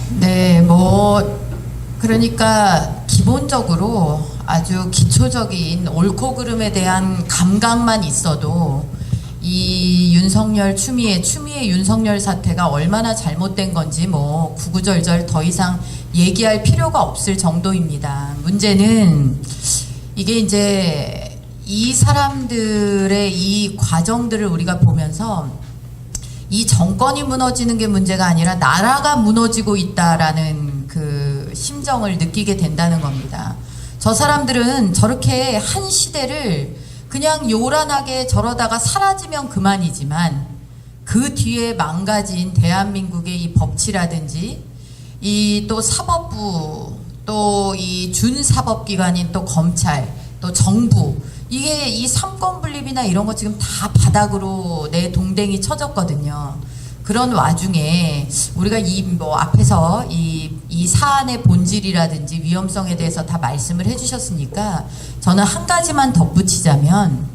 네, 그러니까 기본적으로 아주 기초적인 옳고 그름에 대한 감각만 있어도 이 윤석열 추미애 윤석열 사태가 얼마나 잘못된 건지 구구절절 더 이상 얘기할 필요가 없을 정도입니다. 문제는 이게 이제 이 사람들의 이 과정들을 우리가 보면서 이 정권이 무너지는 게 문제가 아니라 나라가 무너지고 있다라는 그 심정을 느끼게 된다는 겁니다. 저 사람들은 저렇게 한 시대를 그냥 요란하게 저러다가 사라지면 그만이지만 그 뒤에 망가진 대한민국의 이 법치라든지 이 또 사법부 또 이 준사법기관인 또 검찰 또 정부 이게 이 삼권 분립이나 이런 거 지금 다 바닥으로 내 동댕이 쳐졌거든요. 그런 와중에 우리가 앞에서 이 사안의 본질이라든지 위험성에 대해서 다 말씀을 해주셨으니까 저는 한 가지만 덧붙이자면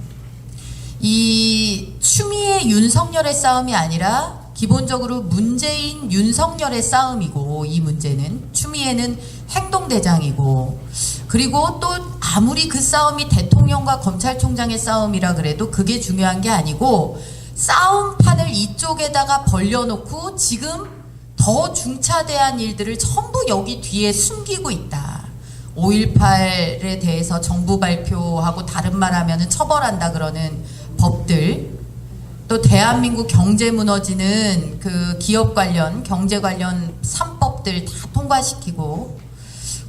이 추미애 윤석열의 싸움이 아니라 기본적으로 문재인 윤석열의 싸움이고 이 문제는 추미애는 행동대장이고 그리고 또 아무리 그 싸움이 대통령과 검찰총장의 싸움이라 그래도 그게 중요한 게 아니고 싸움판을 이쪽에다가 벌려놓고 지금 더 중차대한 일들을 전부 여기 뒤에 숨기고 있다. 5.18에 대해서 정부 발표하고 다른 말 하면은 처벌한다 그러는 법들 또 대한민국 경제 무너지는 그 기업 관련 경제 관련 3법들 다 통과시키고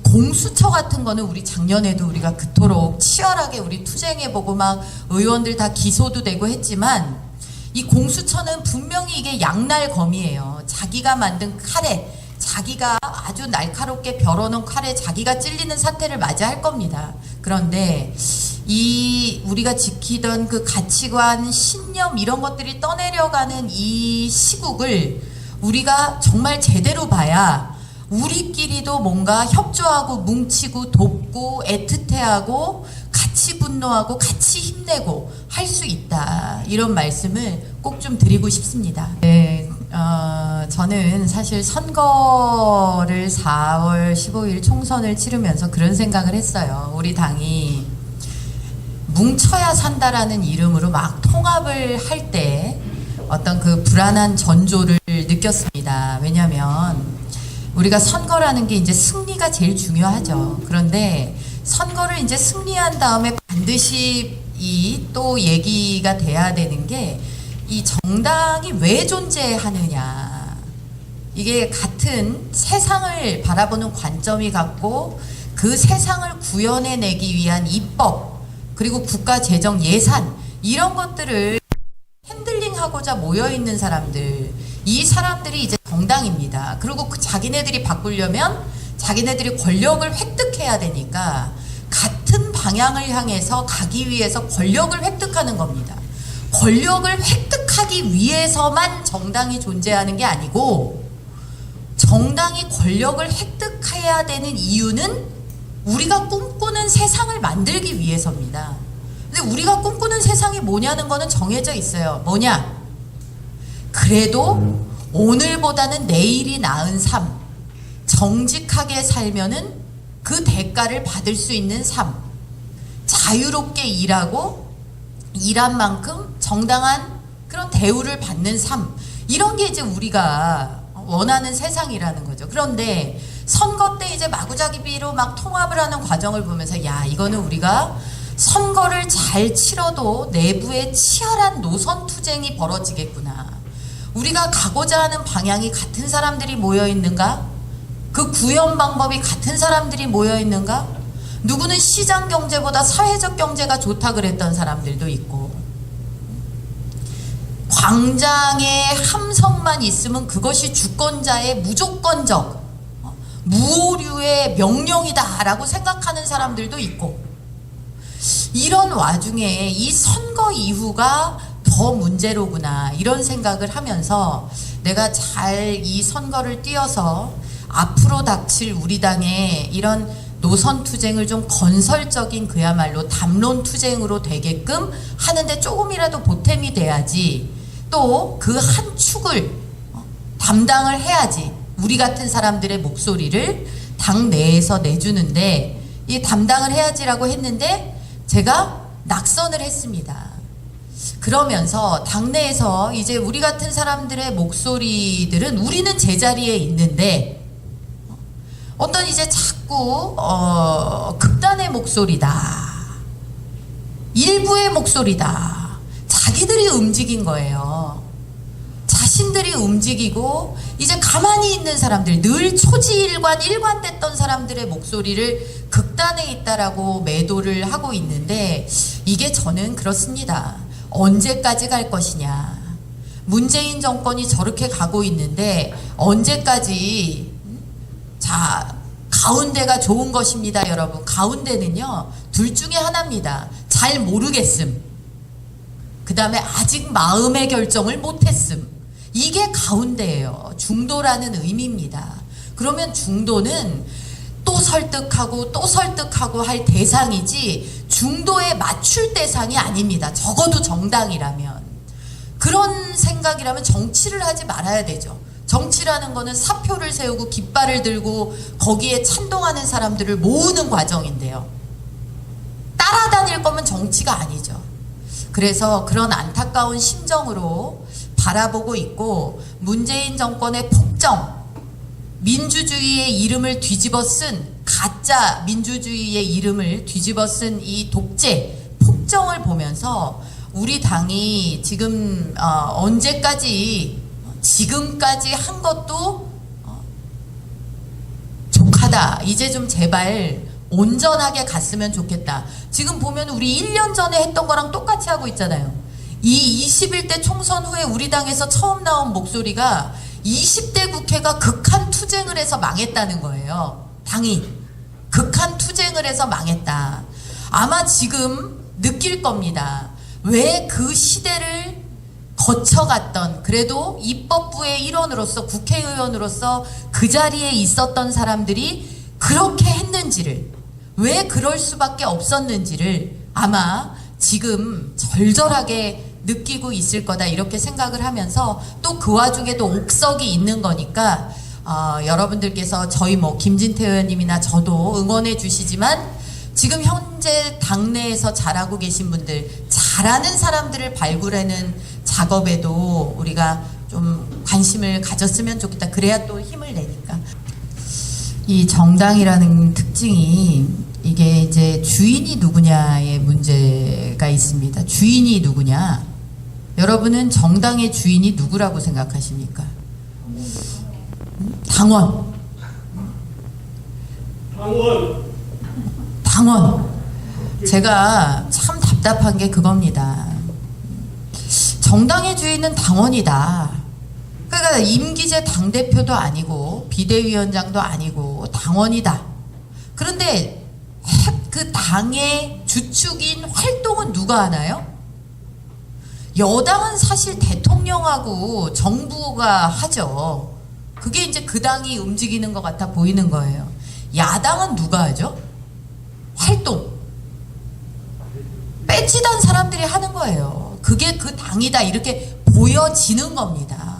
공수처 같은 거는 우리 작년에도 우리가 그토록 치열하게 우리 투쟁해보고 막 의원들 다 기소도 되고 했지만 이 공수처는 분명히 이게 양날검이에요. 자기가 만든 칼에 자기가 아주 날카롭게 벼러놓은 칼에 자기가 찔리는 사태를 맞이할 겁니다. 그런데 이 우리가 지키던 그 가치관, 신념 이런 것들이 떠내려가는 이 시국을 우리가 정말 제대로 봐야 우리끼리도 뭔가 협조하고 뭉치고 돕고 애틋해하고 같이 분노하고 같이 힘내고 할 수 있다. 이런 말씀을 꼭 좀 드리고 싶습니다. 네, 저는 사실 선거를 4월 15일 총선을 치르면서 그런 생각을 했어요. 우리 당이 뭉쳐야 산다라는 이름으로 막 통합을 할 때 어떤 그 불안한 전조를 느꼈습니다. 왜냐하면 우리가 선거라는 게 이제 승리가 제일 중요하죠. 그런데 선거를 이제 승리한 다음에 반드시 이 또 얘기가 돼야 되는 게 이 정당이 왜 존재하느냐. 이게 같은 세상을 바라보는 관점이 같고 그 세상을 구현해내기 위한 입법 그리고 국가 재정 예산 이런 것들을 핸들링하고자 모여있는 사람들 이 사람들이 이제 정당입니다. 그리고 그 자기네들이 바꾸려면 자기네들이 권력을 획득해야 되니까 같은 방향을 향해서 가기 위해서 권력을 획득하는 겁니다. 권력을 획득하기 위해서만 정당이 존재하는 게 아니고 정당이 권력을 획득해야 되는 이유는 우리가 꿈꾸는 세상을 만들기 위해서입니다. 근데 우리가 꿈꾸는 세상이 뭐냐는 거는 정해져 있어요. 뭐냐? 그래도 오늘보다는 내일이 나은 삶, 정직하게 살면은 그 대가를 받을 수 있는 삶, 자유롭게 일하고 일한 만큼 정당한 그런 대우를 받는 삶, 이런 게 이제 우리가 원하는 세상이라는 거죠. 그런데 선거 때 이제 마구잡이로 막 통합을 하는 과정을 보면서 야, 이거는 우리가 선거를 잘 치러도 내부에 치열한 노선 투쟁이 벌어지겠구나. 우리가 가고자 하는 방향이 같은 사람들이 모여 있는가? 그 구현 방법이 같은 사람들이 모여 있는가? 누구는 시장 경제보다 사회적 경제가 좋다 그랬던 사람들도 있고 광장에 함성만 있으면 그것이 주권자의 무조건적 무오류의 명령이다라고 생각하는 사람들도 있고 이런 와중에 이 선거 이후가 더 문제로구나 이런 생각을 하면서 내가 잘 이 선거를 뛰어서 앞으로 닥칠 우리 당의 이런 노선 투쟁을 좀 건설적인 그야말로 담론 투쟁으로 되게끔 하는데 조금이라도 보탬이 돼야지 또 그 한 축을 담당을 해야지 우리 같은 사람들의 목소리를 당 내에서 내주는데 이 담당을 해야지라고 했는데 제가 낙선을 했습니다. 그러면서 당내에서 이제 우리 같은 사람들의 목소리들은 우리는 제자리에 있는데 어떤 이제 자꾸 극단의 목소리다, 일부의 목소리다, 자기들이 움직인 거예요. 자신들이 움직이고 이제 가만히 있는 사람들, 늘 초지일관 일관됐던 사람들의 목소리를 극단에 있다라고 매도를 하고 있는데 이게 저는 그렇습니다. 언제까지 갈 것이냐. 문재인 정권이 저렇게 가고 있는데 언제까지. 자, 가운데가 좋은 것입니다, 여러분. 가운데는요, 둘 중에 하나입니다. 잘 모르겠음. 그 다음에 아직 마음의 결정을 못했음. 이게 가운데예요. 중도라는 의미입니다. 그러면 중도는 또 설득하고 또 설득하고 할 대상이지 중도에 맞출 대상이 아닙니다. 적어도 정당이라면. 그런 생각이라면 정치를 하지 말아야 되죠. 정치라는 거는 사표를 세우고 깃발을 들고 거기에 찬동하는 사람들을 모으는 과정인데요. 따라다닐 거면 정치가 아니죠. 그래서 그런 안타까운 심정으로 바라보고 있고 문재인 정권의 폭정, 민주주의의 이름을 뒤집어 쓴 가짜 민주주의의 이름을 뒤집어 쓴 이 독재, 폭정을 보면서 우리 당이 지금 지금까지 한 것도 족하다. 이제 좀 제발 온전하게 갔으면 좋겠다. 지금 보면 우리 1년 전에 했던 거랑 똑같이 하고 있잖아요. 이 21대 총선 후에 우리 당에서 처음 나온 목소리가 20대 국회가 극한 투쟁을 해서 망했다는 거예요. 당이 극한 투쟁을 해서 망했다. 아마 지금 느낄 겁니다. 왜 그 시대를 거쳐갔던, 그래도 입법부의 일원으로서, 국회의원으로서 그 자리에 있었던 사람들이 그렇게 했는지를, 왜 그럴 수밖에 없었는지를 아마 지금 절절하게 느끼고 있을 거다, 이렇게 생각을 하면서 또 그 와중에도 옥석이 있는 거니까 여러분들께서 저희 김진태 의원님이나 저도 응원해 주시지만 지금 현재 당내에서 잘하고 계신 분들, 잘하는 사람들을 발굴하는 작업에도 우리가 좀 관심을 가졌으면 좋겠다. 그래야 또 힘을 내니까. 이 정당이라는 특징이 이게 이제 주인이 누구냐의 문제가 있습니다. 주인이 누구냐? 여러분은 정당의 주인이 누구라고 생각하십니까? 당원. 제가 참 답답한 게 그겁니다. 정당의 주인은 당원이다. 그러니까 임기제 당대표도 아니고 비대위원장도 아니고 당원이다. 그런데 그 당의 주축인 활동은 누가 하나요? 여당은 사실 대통령하고 정부가 하죠. 그게 이제 그 당이 움직이는 것 같아 보이는 거예요. 야당은 누가 하죠? 활동. 빼지단 사람들이 하는 거예요. 그게 그 당이다, 이렇게 보여지는 겁니다.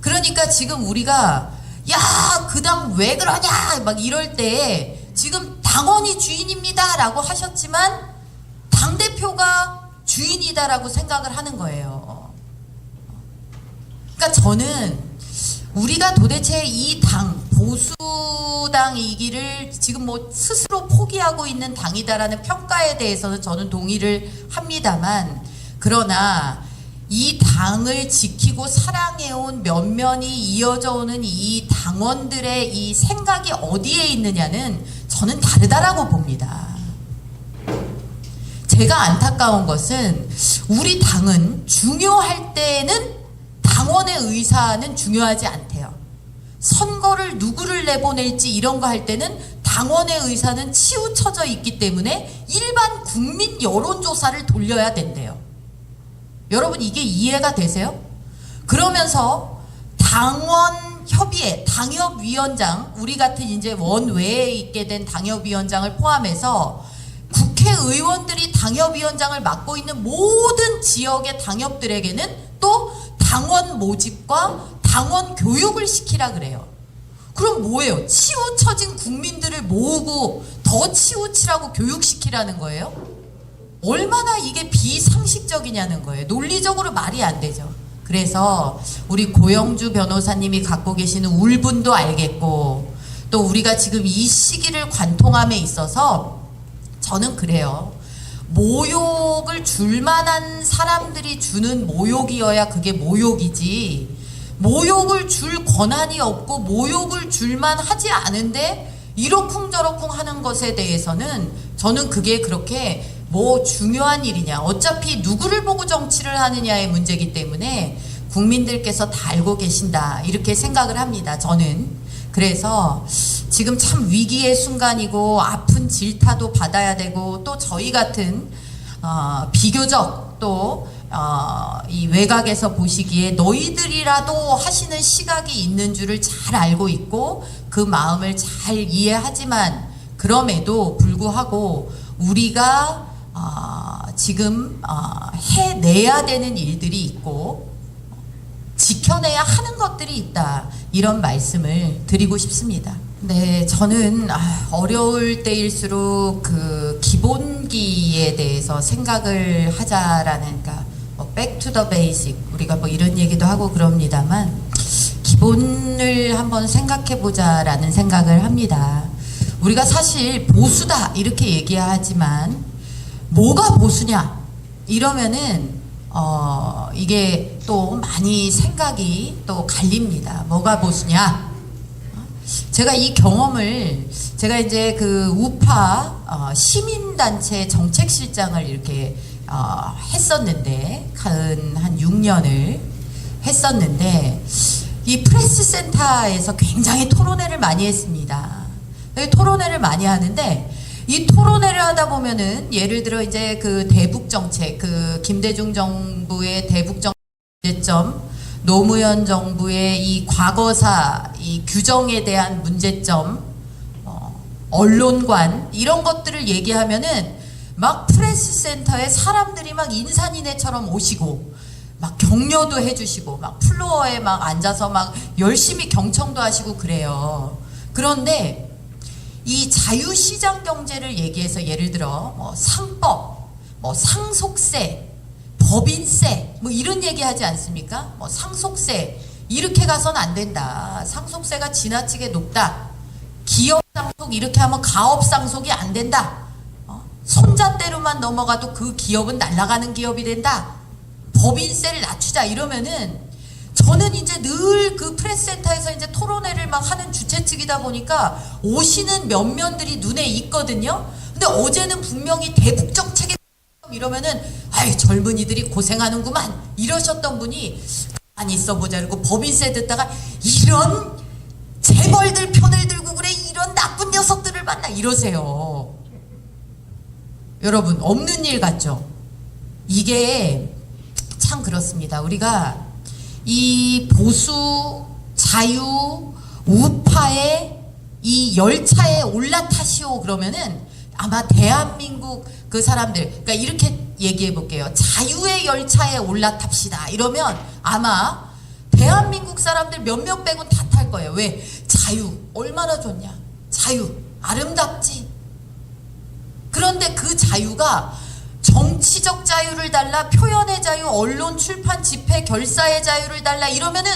그러니까 지금 우리가 야, 그 당 왜 그러냐 막 이럴 때 지금 당원이 주인입니다 라고 하셨지만 당대표가 주인이다라고 생각을 하는 거예요. 그러니까 저는 우리가 도대체 이 당, 보수당이기를 지금 스스로 포기하고 있는 당이다라는 평가에 대해서는 저는 동의를 합니다만, 그러나 이 당을 지키고 사랑해온 면면이 이어져 오는 이 당원들의 이 생각이 어디에 있느냐는 저는 다르다라고 봅니다. 제가 안타까운 것은 우리 당은 중요할 때는 당원의 의사는 중요하지 않대요. 선거를 누구를 내보낼지 이런 거 할 때는 당원의 의사는 치우쳐져 있기 때문에 일반 국민 여론조사를 돌려야 된대요. 여러분 이게 이해가 되세요? 그러면서 당원협의회, 당협위원장, 우리 같은 이제 원외에 있게 된 당협위원장을 포함해서 국회의원들이 당협위원장을 맡고 있는 모든 지역의 당협들에게는 또 당원 모집과 방언 교육을 시키라 그래요. 그럼 뭐예요? 치우쳐진 국민들을 모으고 더 치우치라고 교육시키라는 거예요? 얼마나 이게 비상식적이냐는 거예요. 논리적으로 말이 안 되죠. 그래서 우리 고영주 변호사님이 갖고 계시는 울분도 알겠고, 또 우리가 지금 이 시기를 관통함에 있어서 저는 그래요. 모욕을 줄 만한 사람들이 주는 모욕이어야 그게 모욕이지, 모욕을 줄 권한이 없고 모욕을 줄만 하지 않은데 이러쿵저러쿵 하는 것에 대해서는 저는 그게 그렇게 뭐 중요한 일이냐. 어차피 누구를 보고 정치를 하느냐의 문제이기 때문에 국민들께서 다 알고 계신다, 이렇게 생각을 합니다, 저는. 그래서 지금 참 위기의 순간이고 아픈 질타도 받아야 되고, 또 저희 같은 비교적 또 이 외곽에서 보시기에 너희들이라도 하시는 시각이 있는 줄을 잘 알고 있고 그 마음을 잘 이해하지만, 그럼에도 불구하고 우리가 지금 해내야 되는 일들이 있고 지켜내야 하는 것들이 있다, 이런 말씀을 드리고 싶습니다. 네, 저는 어려울 때일수록 그 기본기에 대해서 생각을 하자라는, 그러니까 뭐 back to the basic, 우리가 뭐 이런 얘기도 하고 그럽니다만 기본을 한번 생각해 보자라는 생각을 합니다. 우리가 사실 보수다 이렇게 얘기하지만 뭐가 보수냐 이러면은 이게 또 많이 생각이 또 갈립니다. 뭐가 보수냐? 제가 이 경험을, 제가 이제 그 우파 시민단체 정책실장을 이렇게 했었는데, 한 6년을 했었는데, 이 프레스센터에서 굉장히 토론회를 많이 했습니다. 토론회를 많이 하는데, 이 토론회를 하다 보면은 예를 들어 이제 그 대북정책, 그 김대중 정부의 대북정책 문제점, 노무현 정부의 이 과거사, 이 규정에 대한 문제점, 언론관, 이런 것들을 얘기하면은 막 프레스센터에 사람들이 막 인산인해처럼 오시고 막 격려도 해주시고 막 플로어에 막 앉아서 막 열심히 경청도 하시고 그래요. 그런데 이 자유시장 경제를 얘기해서 예를 들어 뭐 상법, 뭐 상속세, 법인세, 뭐 이런 얘기 하지 않습니까? 뭐 상속세 이렇게 가선 안 된다. 상속세가 지나치게 높다. 기업 상속 이렇게 하면 가업 상속이 안 된다. 손잣대로만 넘어가도 그 기업은 날아가는 기업이 된다. 법인세를 낮추자 이러면은, 저는 이제 늘 그 프레스센터에서 이제 토론회를 막 하는 주최 측이다 보니까 오시는 면면들이 눈에 있거든요. 근데 어제는 분명히 대북 정책에 이러면은 아이 젊은이들이 고생하는구만 이러셨던 분이 가만히 있어보자 그러고 법인세 듣다가 이런 재벌들 편을 들고 그래, 이런 나쁜 녀석들을 만나 이러세요. 여러분, 없는 일 같죠? 이게 참 그렇습니다. 우리가 이 보수, 자유, 우파의 이 열차에 올라타시오 그러면은 아마 대한민국 그 사람들, 그러니까 이렇게 얘기해 볼게요. 자유의 열차에 올라탑시다 이러면 아마 대한민국 사람들 몇몇 빼곤 다 탈 거예요. 왜? 자유 얼마나 좋냐? 자유 아름답지. 그런데 그 자유가 정치적 자유를 달라, 표현의 자유, 언론, 출판, 집회, 결사의 자유를 달라 이러면은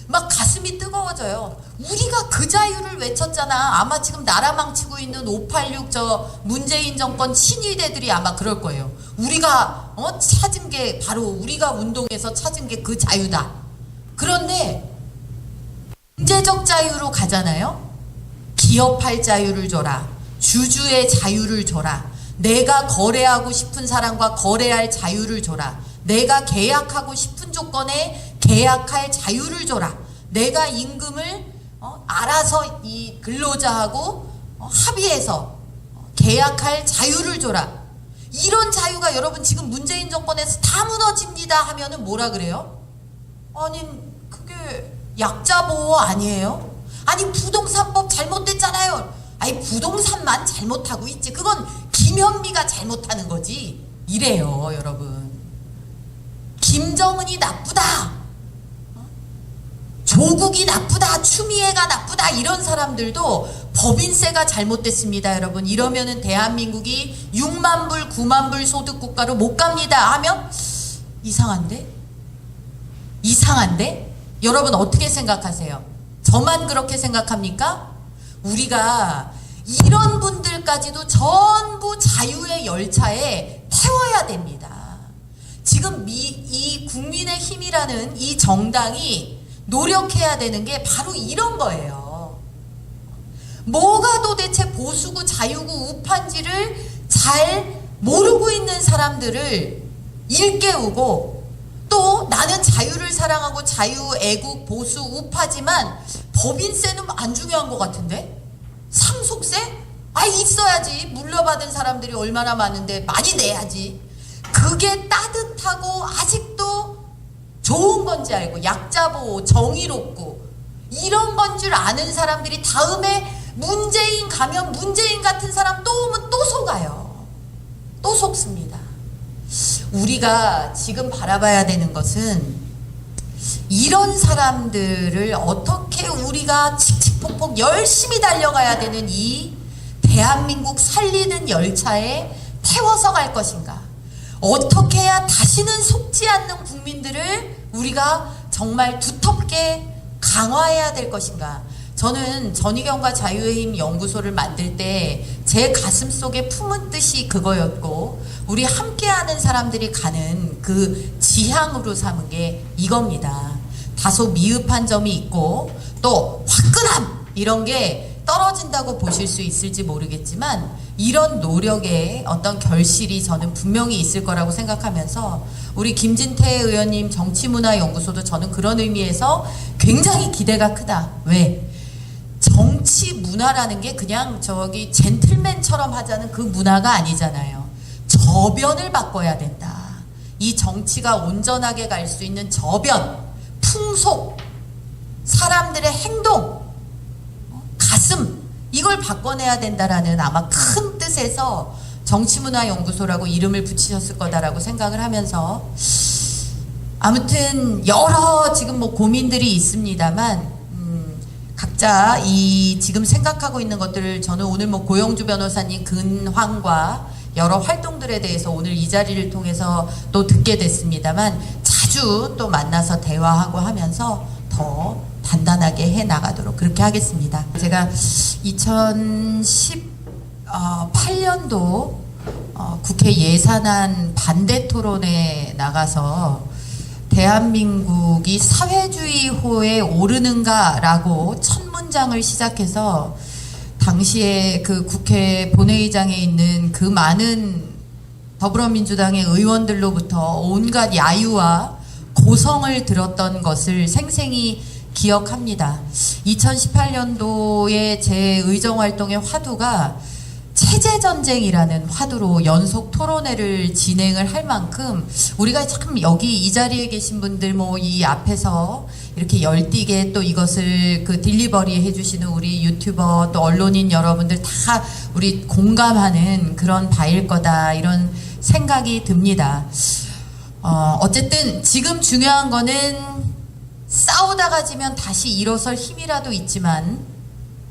막 가슴이 뜨거워져요. 우리가 그 자유를 외쳤잖아. 아마 지금 나라 망치고 있는 586 저 문재인 정권 친위대들이 아마 그럴 거예요. 우리가 찾은 게 바로 우리가 운동해서 찾은 게 그 자유다. 그런데 경제적 자유로 가잖아요. 기업할 자유를 줘라. 주주의 자유를 줘라. 내가 거래하고 싶은 사람과 거래할 자유를 줘라. 내가 계약하고 싶은 조건에 계약할 자유를 줘라. 내가 임금을 알아서 이 근로자하고 합의해서 계약할 자유를 줘라. 이런 자유가 여러분 지금 문재인 정권에서 다 무너집니다 하면은 뭐라 그래요? 아니 그게 약자 보호 아니에요? 아니 부동산법 잘못됐잖아요. 아니 부동산만 잘못하고 있지. 그건 김현미가 잘못하는 거지. 이래요 여러분. 김정은이 나쁘다. 조국이 나쁘다, 추미애가 나쁘다 이런 사람들도 법인세가 잘못됐습니다 여러분. 이러면은 대한민국이 6만 불 9만 불 소득 국가로 못 갑니다 하면 이상한데? 이상한데? 여러분 어떻게 생각하세요? 저만 그렇게 생각합니까? 우리가 이런 분들까지도 전부 자유의 열차에 태워야 됩니다. 지금 이 국민의힘이라는 이 정당이 노력해야 되는 게 바로 이런 거예요. 뭐가 도대체 보수고 자유고 우파인지를 잘 모르고 있는 사람들을 일깨우고, 또 나는 자유를 사랑하고 자유, 애국, 보수, 우파지만 법인세는 안 중요한 것 같은데? 상속세? 아, 있어야지. 물려받은 사람들이 얼마나 많은데 많이 내야지. 그게 따뜻하고 아직도 좋은 건지 알고, 약자 보호, 정의롭고 이런 건 줄 아는 사람들이 다음에 문재인 가면 문재인 같은 사람 또 오면 또 속아요. 또 속습니다. 우리가 지금 바라봐야 되는 것은 이런 사람들을 어떻게 우리가 칙칙폭폭 열심히 달려가야 되는 이 대한민국 살리는 열차에 태워서 갈 것인가. 어떻게 해야 다시는 속지 않는 국민들을 우리가 정말 두텁게 강화해야 될 것인가. 저는 전희경과 자유의 힘 연구소를 만들 때 제 가슴 속에 품은 뜻이 그거였고, 우리 함께하는 사람들이 가는 그 지향으로 삼은 게 이겁니다. 다소 미흡한 점이 있고 또 화끈함 이런 게 떨어진다고 보실 수 있을지 모르겠지만, 이런 노력의 어떤 결실이 저는 분명히 있을 거라고 생각하면서, 우리 김진태 의원님 정치문화연구소도 저는 그런 의미에서 굉장히 기대가 크다. 왜? 정치 문화라는 게 그냥 저기 젠틀맨처럼 하자는 그 문화가 아니잖아요. 저변을 바꿔야 된다. 이 정치가 온전하게 갈 수 있는 저변, 풍속, 사람들의 행동, 가슴, 이걸 바꿔내야 된다라는 아마 큰 뜻에서 정치문화연구소라고 이름을 붙이셨을 거다라고 생각을 하면서, 아무튼 여러 지금 뭐 고민들이 있습니다만 각자 이 지금 생각하고 있는 것들을 저는 오늘 뭐 고영주 변호사님 근황과 여러 활동들에 대해서 오늘 이 자리를 통해서 또 듣게 됐습니다만, 자주 또 만나서 대화하고 하면서 더 단단하게 해 나가도록 그렇게 하겠습니다. 제가 2018년도 국회 예산안 반대 토론에 나가서 대한민국이 사회주의호에 오르는가라고 첫 문장을 시작해서, 당시에 그 국회 본회의장에 있는 그 많은 더불어민주당의 의원들로부터 온갖 야유와 고성을 들었던 것을 생생히 기억합니다. 2018년도에 제 의정활동의 화두가 체제전쟁이라는 화두로 연속 토론회를 진행을 할 만큼, 우리가 참 여기 이 자리에 계신 분들 뭐 이 앞에서 이렇게 열띠게 또 이것을 그 딜리버리 해주시는 우리 유튜버 또 언론인 여러분들 다 우리 공감하는 그런 바일 거다, 이런 생각이 듭니다. 어쨌든 지금 중요한 거는 싸우다가 지면 다시 일어설 힘이라도 있지만,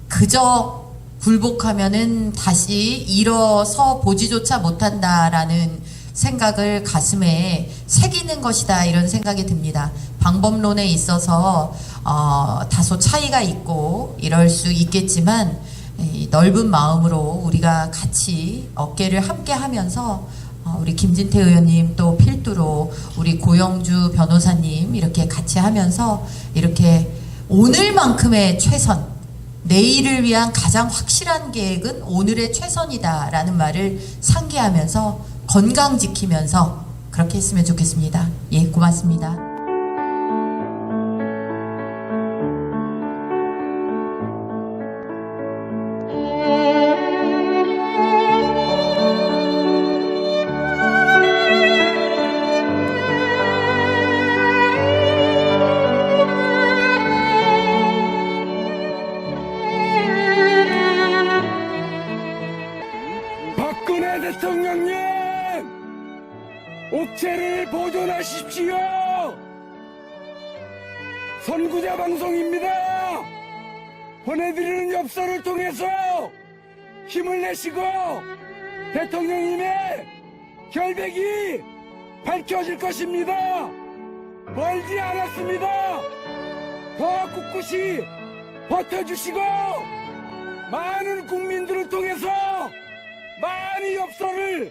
그저 굴복하면은 다시 일어서 보지조차 못한다라는 생각을 가슴에 새기는 것이다, 이런 생각이 듭니다. 방법론에 있어서 다소 차이가 있고 이럴 수 있겠지만, 넓은 마음으로 우리가 같이 어깨를 함께 하면서 우리 김진태 의원님 또 필두로 우리 고영주 변호사님 이렇게 같이 하면서 이렇게 오늘만큼의 최선, 내일을 위한 가장 확실한 계획은 오늘의 최선이다라는 말을 상기하면서 건강 지키면서 그렇게 했으면 좋겠습니다. 예, 고맙습니다. 대통령님, 옥체를 보존하십시오. 선구자 방송입니다. 보내드리는 엽서를 통해서 힘을 내시고 대통령님의 결백이 밝혀질 것입니다. 멀지 않았습니다. 더 꿋꿋이 버텨주시고 많은 국민들을 통해서 많은 엽서를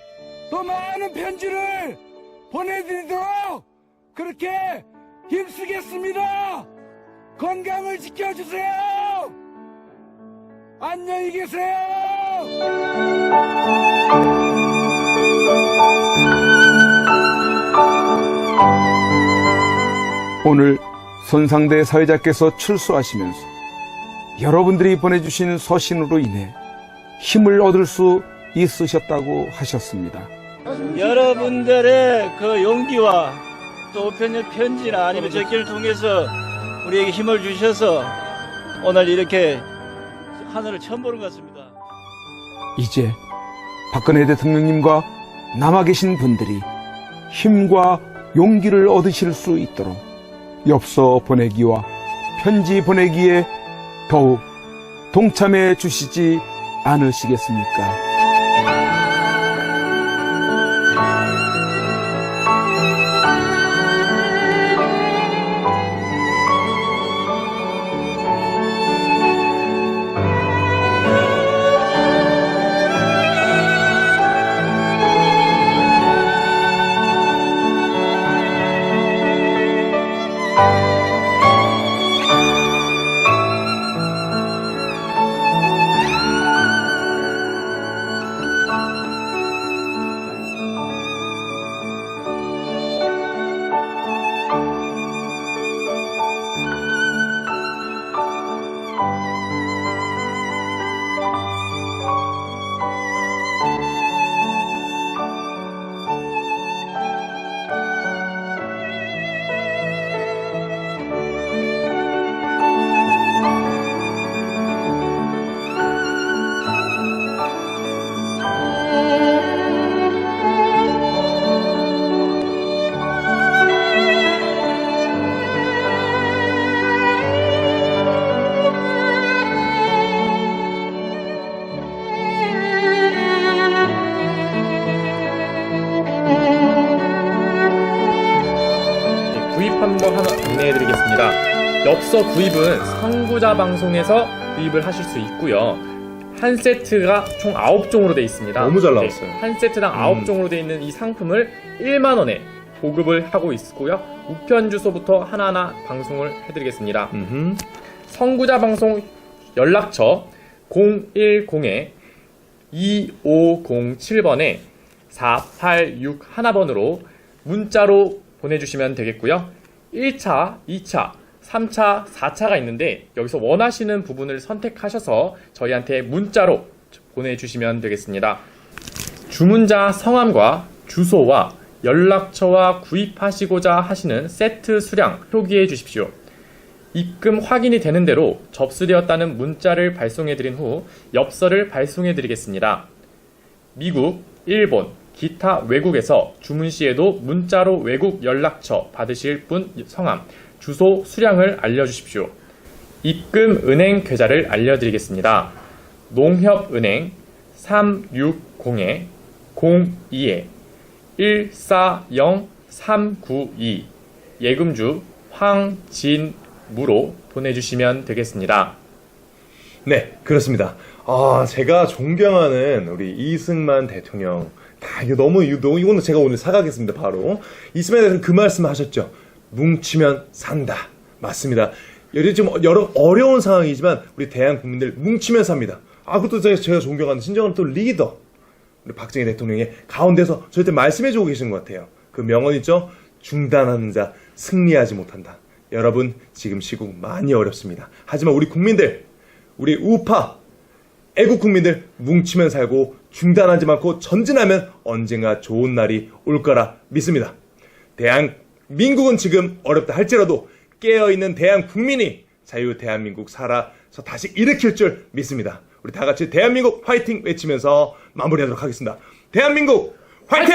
또 많은 편지를 보내드리도록 그렇게 힘쓰겠습니다. 건강을 지켜주세요. 안녕히 계세요. 오늘 손상대 사회자께서 출소하시면서 여러분들이 보내주신 서신으로 인해 힘을 얻을 수 있으셨다고 하셨습니다. 여러분들의 그 용기와 또 우편의 편지나 아니면 적기를 통해서 우리에게 힘을 주셔서 오늘 이렇게 하늘을 처음 보는 것 같습니다. 이제 박근혜 대통령님과 남아 계신 분들이 힘과 용기를 얻으실 수 있도록 엽서 보내기와 편지 보내기에 더욱 동참해 주시지 않으시겠습니까? 구입하는 거 하나 안내해드리겠습니다. 엽서 구입은 선구자 방송에서 구입을 하실 수 있고요. 한 세트가 총 9종으로 되어 있습니다. 너무 잘 나왔어요. 네, 한 세트당 9종으로 되어 있는 이 상품을 1만 원에 보급을 하고 있고요. 우편 주소부터 하나하나 방송을 해드리겠습니다. 선구자 방송 연락처 010-2507번에 4861번으로 문자로 보내주시면 되겠고요. 1차, 2차, 3차, 4차가 있는데 여기서 원하시는 부분을 선택하셔서 저희한테 문자로 보내주시면 되겠습니다. 주문자 성함과 주소와 연락처와 구입하시고자 하시는 세트 수량 표기해 주십시오. 입금 확인이 되는 대로 접수되었다는 문자를 발송해 드린 후 엽서를 발송해 드리겠습니다. 미국, 일본, 기타 외국에서 주문 시에도 문자로 외국 연락처 받으실 분 성함, 주소, 수량을 알려주십시오. 입금 은행 계좌를 알려드리겠습니다. 농협은행 360-02-140392 예금주 황진무로 보내주시면 되겠습니다. 네, 그렇습니다. 제가 존경하는 우리 이승만 대통령. 이거는 제가 오늘 사가겠습니다, 바로. 이승만 대통령 그 말씀 하셨죠. 뭉치면 산다. 맞습니다. 지금 여러 어려운 상황이지만 우리 대한 국민들 뭉치면 삽니다. 그것도 제가 존경하는 진정한 또 리더. 우리 박정희 대통령의 가운데서 저한테 말씀해주고 계신 것 같아요. 그 명언 있죠? 중단하는 자 승리하지 못한다. 여러분, 지금 시국 많이 어렵습니다. 하지만 우리 국민들, 우리 우파, 애국 국민들 뭉치면 살고 중단하지 않고 전진하면 언젠가 좋은 날이 올 거라 믿습니다. 대한민국은 지금 어렵다 할지라도 깨어있는 대한국민이 자유 대한민국 살아서 다시 일으킬 줄 믿습니다. 우리 다 같이 대한민국 화이팅 외치면서 마무리하도록 하겠습니다. 대한민국 화이팅!